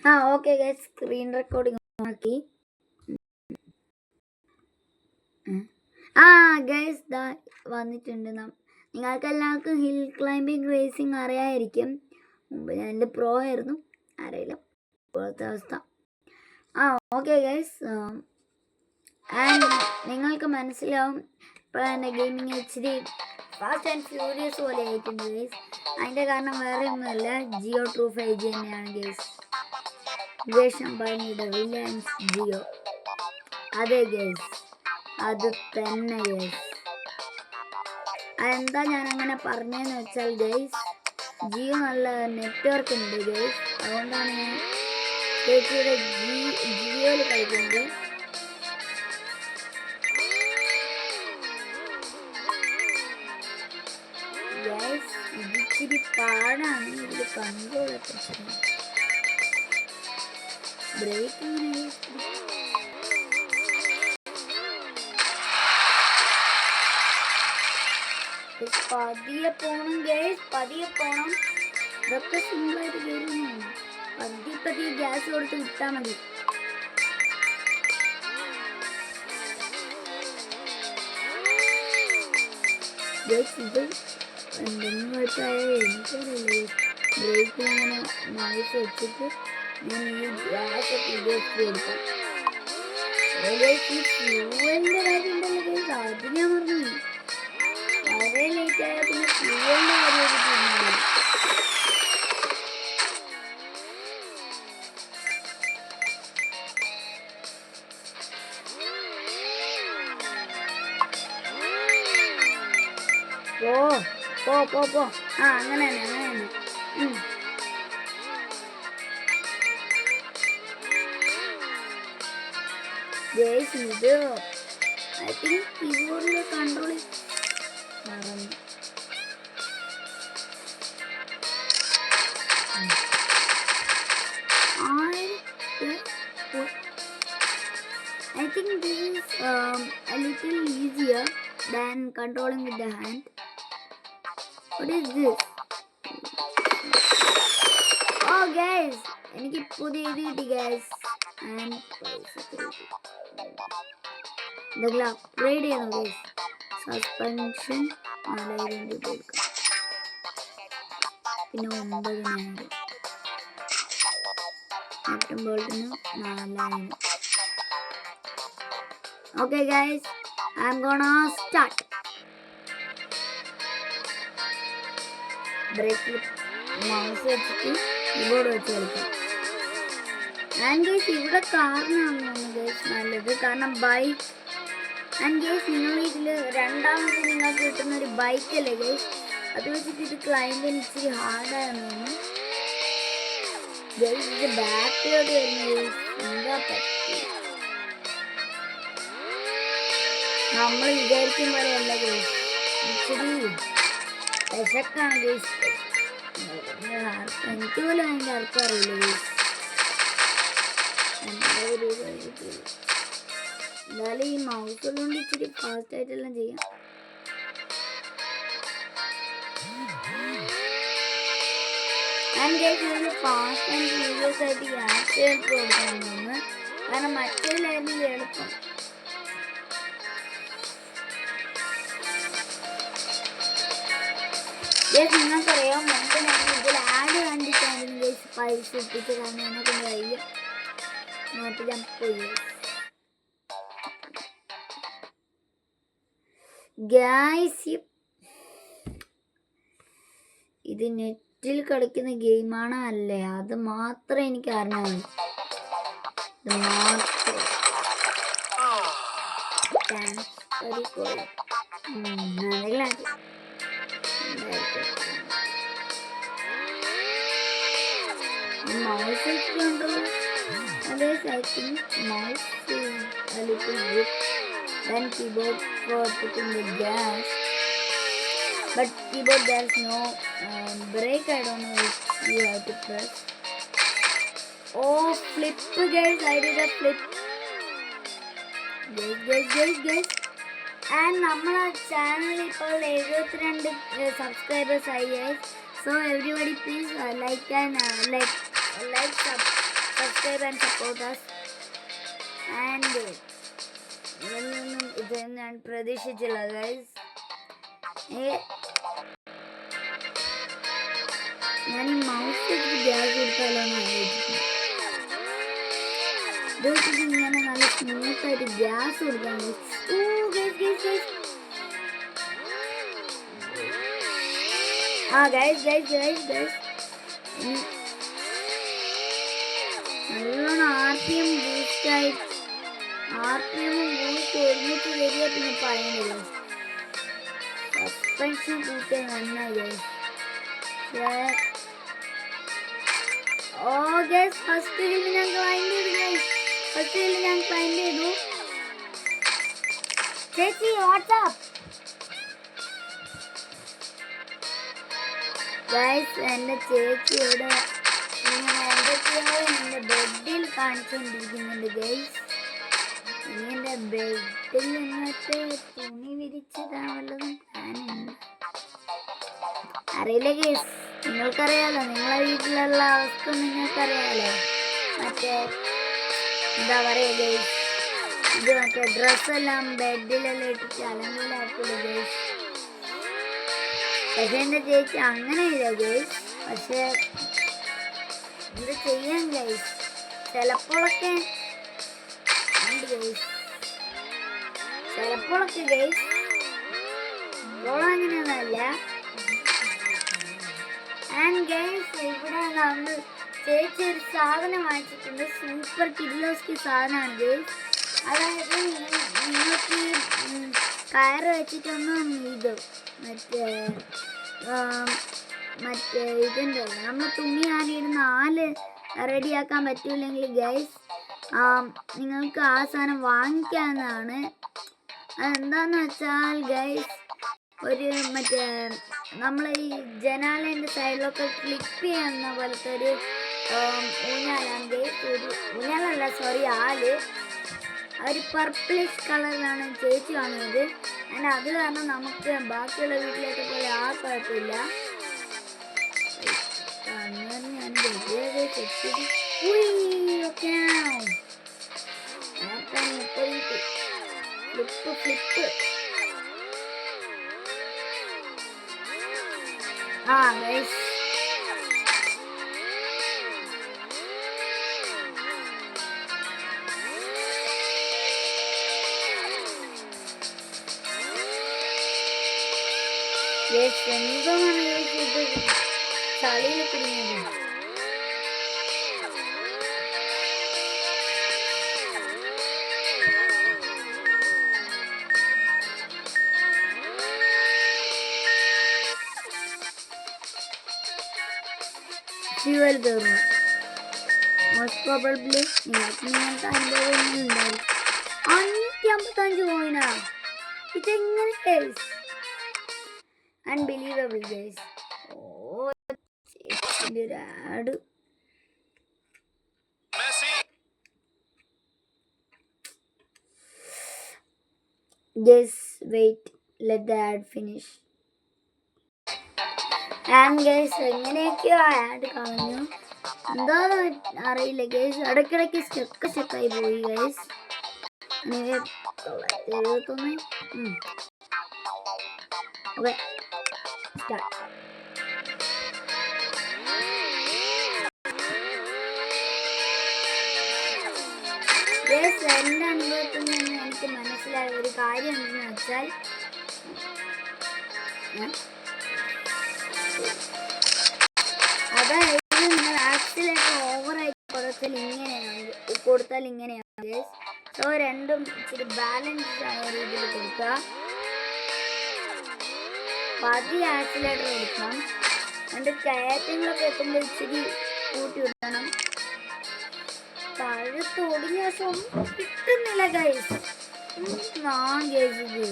Okay guys, screen recording ആക്കി. Guys ദാ വന്നിട്ടുണ്ട്. നിങ്ങൾക്ക് എല്ലാവർക്കും ഹിൽ ക്ലൈംബിംഗ് റേസിംഗ് അറിയാമായിരിക്കും. മുമ്പ് ഞാൻ എൻ്റെ പ്രോ ആയിരുന്നു, അറിയില്ല ഇപ്പോഴത്തെ അവസ്ഥ. ഓക്കെ ഗൈസ്, ആൻഡ് നിങ്ങൾക്ക് മനസ്സിലാവും ഇപ്പോഴാണ് എൻ്റെ ഗെയിമിങ് ഇച്ചിരി ഫാസ്റ്റ് ആൻഡ് ഫ്യൂരിയസ് പോലെ ആയിട്ടുണ്ട് ഗൈസ്. അതിൻ്റെ കാരണം വേറെ ഒന്നുമല്ല, ജിയോ ട്രൂ 5G തന്നെയാണ് ഗൈസ്. മുകേഷ് അംബാനിയുടെ റിലയൻസ് ജിയോ. അതെ ഗൈസ്, അത് തന്നെ ഗൈസ്. അതെന്താ ഞാൻ അങ്ങനെ പറഞ്ഞതെന്ന് വെച്ചാൽ ഗൈസ്, ജിയോ നല്ല നെറ്റ്വർക്ക് ഉണ്ട് ഗൈസ്. അതുകൊണ്ടാണ് ഞാൻ ചേച്ചിയുടെ ജിയോയിൽ കളിക്കുന്നത്. ഗൈസ് ഇതിച്ചിരി പാടാണ്, ഇതിൽ കൺട്രോൾ പ്രശ്നം. ബ്രേക്ക് ഇങ്ങനെ പതിയെ പോണം ഗൈസ്, പതിയെ പോണം. ഇതൊക്കെ സിമ്പിളായിട്ട് കയറുന്നു. പതിയെ ഗ്യാസ് കൊടുത്ത് വിട്ടാൽ മതി. ഗൈസ് ഇത് എന്തെങ്കിലും കുഴപ്പമായ എനിക്കറിയില്ല. ബ്രേക്ക് ഇങ്ങനെ മൗസ് വെച്ചിട്ട് ഞാൻ ഈ ഗ്യാസൊക്കെ ഇതൊക്കെ എടുക്കാം. ഈ ഫ്യൂവലിൻ്റെ കാര്യം ഉണ്ടല്ലോ ഗൈസ്, അത് ഞാൻ പറഞ്ഞു. വളരെ ലേറ്റ് ആയാൽ പിന്നെ ഫ്യൂവലിൻ്റെ കാര്യമൊക്കെ തോന്നുന്നു. പോ അങ്ങനെ തന്നെ. ഗൈസ് ഇത് ഐ തിങ്ക് കീബോർഡിലെ കൺട്രോൾ മറന്നു. I think this is a little easier than controlling with the hand. What is this? Guys, എനിക്ക് പുതിയ ഇത് കിട്ടി ഗൈസ്. ഇതെല്ലാം അപ്ഗ്രേഡ് ചെയ്യണം ഗൈസ്. സസ്പെൻഷൻ 4000 രൂപ കൊടുക്കാം, പിന്നെ 9000. നെറ്റും ബോൾട്ടിന് 4000. Okay guys, I'm gonna start. ബ്രേക്കിൽ മൗസ് വെച്ചിട്ട് കീബോർഡ് വെച്ച് കളിക്കാം. ആൻഡ് ഗൈസ് ഇവിടെ കാറിനാണ് ഗൈസ് നല്ലത്, കാരണം ബൈക്ക്. ആൻഡ് ഗൈസ് നിങ്ങൾ ഇതിൽ രണ്ടാമത് നിങ്ങൾക്ക് കിട്ടുന്ന ഒരു ബൈക്കല്ലേ ഗൈസ്, അത് വെച്ചിട്ട് ഇത് ക്ലൈംബിന് ഇച്ചിരി ഹാർഡായെന്ന് തോന്നുന്നു ഗൈസ്. ഇത് ബാക്കിലോട്ട് വരുന്ന ഗൈസ് എന്താ പറ്റി, നമ്മൾ വിചാരിക്കും പോലെയല്ല ഗൈസ്. ഇച്ചിരി വിശക്കാണ് ഗൈസ്. എനിക്ക് പോലും അതിൻ്റെ അർത്ഥം അറിയില്ല ഗൈസ്. എന്നാലും ഈ മൗസ് കൊണ്ട് ഇച്ചിരി ഫാസ്റ്റ് ആയിട്ടെല്ലാം ചെയ്യാം. ഫാസ്റ്റ് ആൻഡ് ഫ്യൂരിയസ് ആയിട്ട് ഗ്യാസ് കൊടുക്കണം തോന്നുന്നു, കാരണം മറ്റേലായിരുന്നു എളുപ്പം. നിങ്ങൾക്കറിയാം, മുമ്പ് ഞാൻ ഇതിൽ ആഡ് കണ്ടിട്ടായിരുന്നു ഗൈസ് പൈസ ഇട്ടിട്ട്, കാരണം എന്നെ കൊണ്ട് വയ്യ. നോട്ട് ജമ്പ് പോയി ഗൈസ്. ഇത് നെറ്റിൽ കളിക്കുന്ന ഗെയിമാണ് അല്ലേ, അത് മാത്രം എനിക്ക് അറിഞ്ഞാണ്. ഇത് മാത്രം mouse is control. Others I think mouse is a little bit than keyboard for putting the gas. But keyboard there's no brake. I don't know if you have to press. Oh, flip guys! I did a flip. Guys. And our channel is 72 subscribers. So everybody please like and subscribe and support us. And ഇത് ഞാൻ പ്രതീക്ഷിച്ചില്ല guys. ഞാൻ ഈ mouse gas കൊടുത്താലോന്ന് ആലോചിക്കുന്നു. ഇത് ഇങ്ങനെ നല്ല സ്മൂത്തായിട്ട് ഗ്യാസ് കൊടുക്കാൻ. നല്ലോണം RPM ബൂസ്റ്റായി ബൂസ്റ്റ് ഒരുമിച്ച് വരിക. പിന്നെ പറയുന്നില്ല, സസ്പെൻഷൻ കൂട്ടിയ നന്നായി. ഫസ്റ്റ് ഞാൻ ക്ലൈം ചെയ്തു. ചേച്ചി വാട്സാപ്പ് ഗൈസ്. എൻ്റെ ചേച്ചിയോട് ഇങ്ങനെ എന്തൊക്കെയോ എൻ്റെ ബെഡിൽ കാണിച്ചുകൊണ്ടിരിക്കുന്നുണ്ട് ഗൈസ്. ഇനി എൻ്റെ ബെഡിൽ നിന്നിട്ട് തുണി വിരിച്ചതാണുള്ളതും പ്ലാനുണ്ട്. അറിയില്ല ഗൈസ്, നിങ്ങൾക്കറിയാലോ, നിങ്ങളെ വീട്ടിലുള്ള അവസ്ഥ നിങ്ങൾക്കറിയാലോ. മറ്റേ എന്താ പറയുക ഗൈസ്, ഇത് മറ്റേ ഡ്രസ്സെല്ലാം ബെഡിലെല്ലാം ഇട്ടിട്ട് അലങ്കോലാക്കില്ല ഗൈസ്. പക്ഷെ എൻ്റെ ചേച്ചി അങ്ങനെയില്ല ഗൈസ്. പക്ഷെ ഇത് ചെയ്യാൻ ഗൈസ് ചിലപ്പോഴൊക്കെ ഗൈസ് ഇപ്പോഴും അങ്ങനെയൊന്നുമല്ല. ആൻഡ് ഗൈസ് ഇവിടെ നമ്മൾ ചേച്ചി ഒരു സാധനം വാങ്ങിച്ചിട്ടുണ്ട്. സൂപ്പർ കിഡിലോസ്കി സാധനമാണ് ഗൈസ്. അതായത് നിങ്ങൾക്ക് കയറ് വെച്ചിട്ടൊന്നും ഇത് മറ്റേ ഇതുണ്ടല്ലോ, നമ്മൾ തുണി ആനിയിടുന്ന റെഡിയാക്കാൻ പറ്റൂല്ലെങ്കിൽ ഗൈസ് നിങ്ങൾക്ക് ആ സാധനം വാങ്ങിക്കാവുന്നതാണ്. അതെന്താന്ന് വെച്ചാൽ ഗൈസ്, ഒരു മറ്റേ നമ്മൾ ഈ ജനാലേൻ്റെ സൈഡിലൊക്കെ ക്ലിപ്പ് ചെയ്യുന്ന പോലത്തെ ഒരു ഊഞ്ഞാലാണ് ഗൈസ്. ഊഞ്ഞാലല്ല, സോറി, ആല്. ഒരു പർപ്പിളിഷ് കളറിലാണ് ചേച്ചി വാങ്ങിയത്. ആൻഡ് അത് കാരണം നമുക്ക് ബാക്കിയുള്ള വീട്ടിലേക്ക് പോലെ ആ കുഴപ്പമില്ല. ഞാൻ ഫ്ലിപ്പ് ഗൈസ്. എന്താണ് ഇത് ചളിയിൽ കുടുങ്ങിയത്? ഫ്യൂവൽ തീർന്നു. മോസ്റ്റ് പ്രോബബ്ലി നിങ്ങൾക്ക് അനുഭവം ഉണ്ടാവും. 555 പോയിനാ. ഇതെങ്ങനെ ഗൈസ്? Unbelievable guys. ചേച്ചിൻ്റെ ഒരു ad. Guys wait, let the ad finish. And guys എങ്ങനെയൊക്കെയോ ആഡ് കളഞ്ഞു, എന്താന്ന് അറിയില്ല ഗൈസ്. ഇടയ്ക്കിടയ്ക്ക് സ്റ്റക്കായി പോയി ഗൈസ്. 971. Okay, start. ഗൈസ് എൻ്റെ അനുഭവത്തിൽ നിന്ന് എനിക്ക് മനസ്സിലായ ഒരു കാര്യം എന്തെന്ന് വെച്ചാൽ, അതായത് നിങ്ങൾ ആക്സിലേറ്റർ ഓവറായിട്ട് കൊടുത്താൽ ഇങ്ങനെയാണ് ഗൈസ്. സോ രണ്ടും ഇച്ചിരി ബാലൻസ് ആയ രീതിയിൽ കൊടുക്കുക. പതി ആക്സിലേറ്റർ കൊടുക്കണം. എൻ്റെ കയറ്റങ്ങളൊക്കെ എത്തുമ്പോൾ ഇച്ചിരി കൂട്ടി വിടണം. കഴുത്ത് ഒടിഞ്ഞ ദിവസം കിട്ടുന്നില്ല ഗൈസ്. ഞാൻ ഗൈസ് ഇത്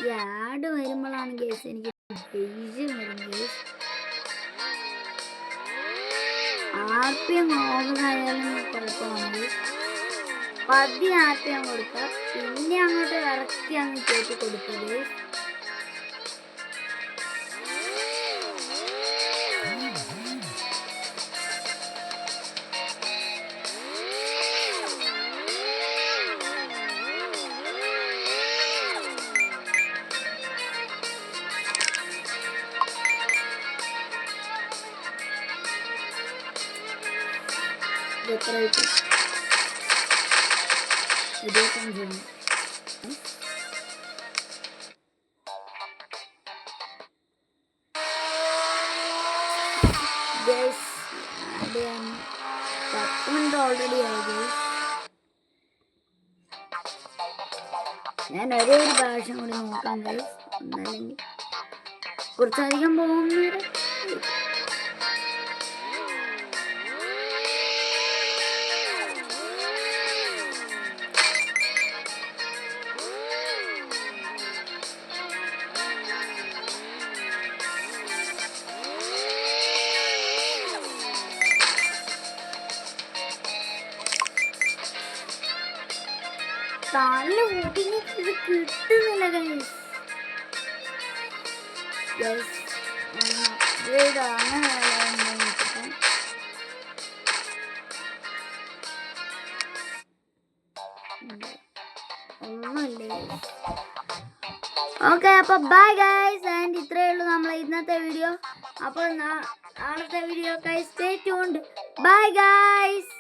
ഈ ആഡ് വരുമ്പോഴാണ് ഗൈസ് എനിക്ക് ദേഷ്യം വരുന്നത് ഗൈസ്. RPM ഓവറായാലും കുഴപ്പമാണ്. പതി RPM കൊടുക്കുക, പിന്നെ അങ്ങോട്ട് ഇറക്കി അങ്ങ് കയറ്റി കൊടുക്കുക. ഇത് എത്ര കിട്ടും? 25. ഗൈസ് ഓൾറെഡി ആയി ഗൈസ്. ഞാൻ ഒരേ ഒരു പ്രാവശ്യം കൂടി നോക്കാം ഗൈസ്. ഒന്നല്ലെങ്കിൽ കുറച്ചധികം പോകുന്നേരം നല്ല ഊട്ടിന് ഇത് കിട്ടുന്നില്ല ഗൈസ്. ഗൈസ് അപ്ഗ്രേഡ് അങ്ങനെ ഒന്നുമില്ല. ഓക്കെ, അപ്പോൾ ബൈ ഗൈസ്. ആൻഡ് ഇത്രയേ ഉള്ളൂ നമ്മളെ ഇന്നത്തെ വീഡിയോ. അപ്പോൾ നാളത്തെ video guys stay tuned. Bye guys.